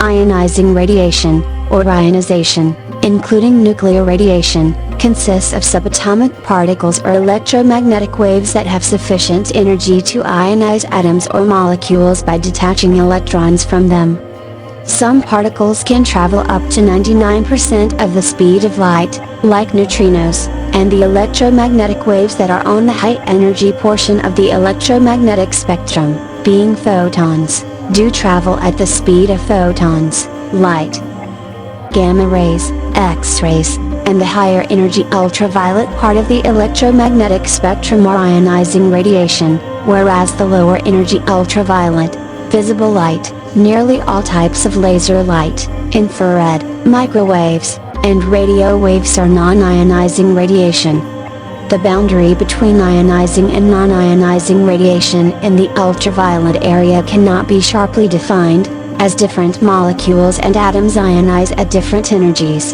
non-ionizing radiation, or ionization, including nuclear radiation, consists of subatomic particles or electromagnetic waves that have sufficient energy to ionize atoms or molecules by detaching electrons from them. Some particles can travel up to 99% of the speed of light, like neutrinos, and the electromagnetic waves that are on the high-energy portion of the electromagnetic spectrum, being photons, do travel at the speed of photons, light. Gamma rays, X-rays, and the higher energy ultraviolet part of the electromagnetic spectrum are ionizing radiation, whereas the lower energy ultraviolet, visible light, nearly all types of laser light, infrared, microwaves, and radio waves are non-ionizing radiation. The boundary between ionizing and non-ionizing radiation in the ultraviolet area cannot be sharply defined, as different molecules and atoms ionize at different energies.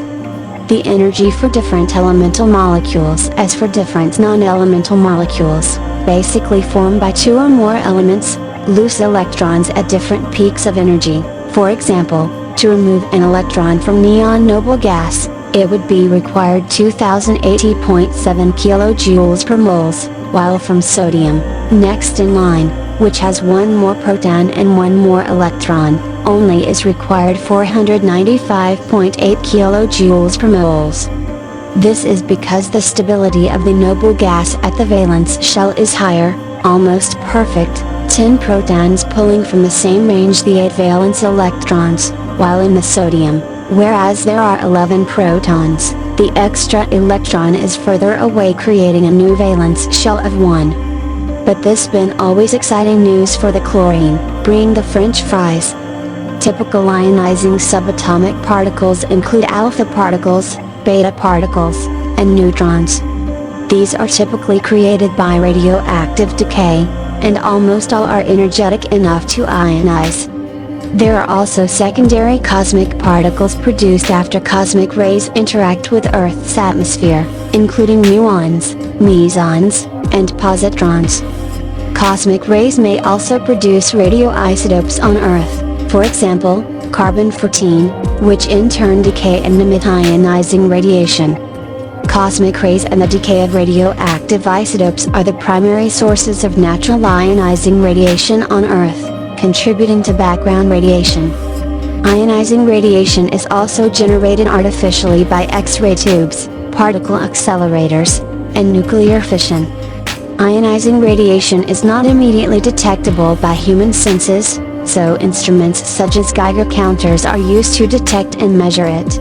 The energy for different elemental molecules, as for different non-elemental molecules, basically formed by two or more elements, loose electrons at different peaks of energy. For example, to remove an electron from neon noble gas, it would be required 2080.7 kilojoules per moles, while from sodium, next in line, which has one more proton and one more electron, only is required 495.8 kilojoules per moles. This is because the stability of the noble gas at the valence shell is higher, almost perfect, 10 protons pulling from the same range the 8 valence electrons, while in the sodium, whereas there are 11 protons, the extra electron is further away, creating a new valence shell of 1. But this been always exciting news for the chlorine, bring the French fries. Typical ionizing subatomic particles include alpha particles, beta particles, and neutrons. These are typically created by radioactive decay, and almost all are energetic enough to ionize. There are also secondary cosmic particles produced after cosmic rays interact with Earth's atmosphere, including muons, mesons, and positrons. Cosmic rays may also produce radioisotopes on Earth, for example, carbon-14, which in turn decay and emit ionizing radiation. Cosmic rays and the decay of radioactive isotopes are the primary sources of natural ionizing radiation on Earth, contributing to background radiation. Ionizing radiation is also generated artificially by X-ray tubes, particle accelerators, and nuclear fission. Ionizing radiation is not immediately detectable by human senses, so instruments such as Geiger counters are used to detect and measure it.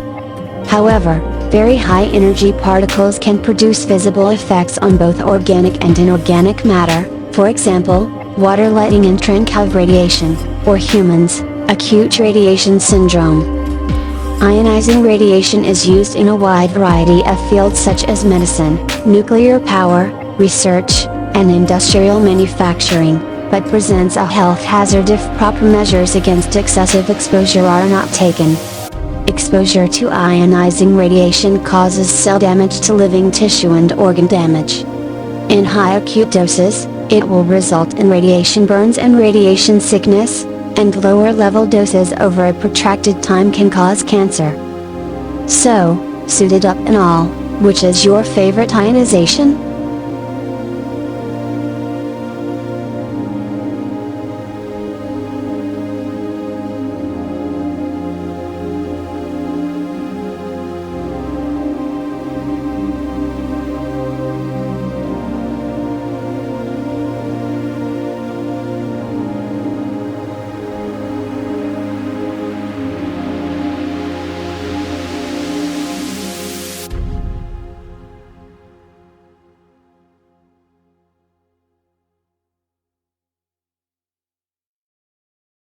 However, very high energy particles can produce visible effects on both organic and inorganic matter, for example, water lighting and Cherenkov radiation, or humans, acute radiation syndrome. Ionizing radiation is used in a wide variety of fields such as medicine, nuclear power, research, and industrial manufacturing, but presents a health hazard if proper measures against excessive exposure are not taken. Exposure to ionizing radiation causes cell damage to living tissue and organ damage. In high acute doses, it will result in radiation burns and radiation sickness, and lower level doses over a protracted time can cause cancer. So, suited up and all, which is your favorite ionization?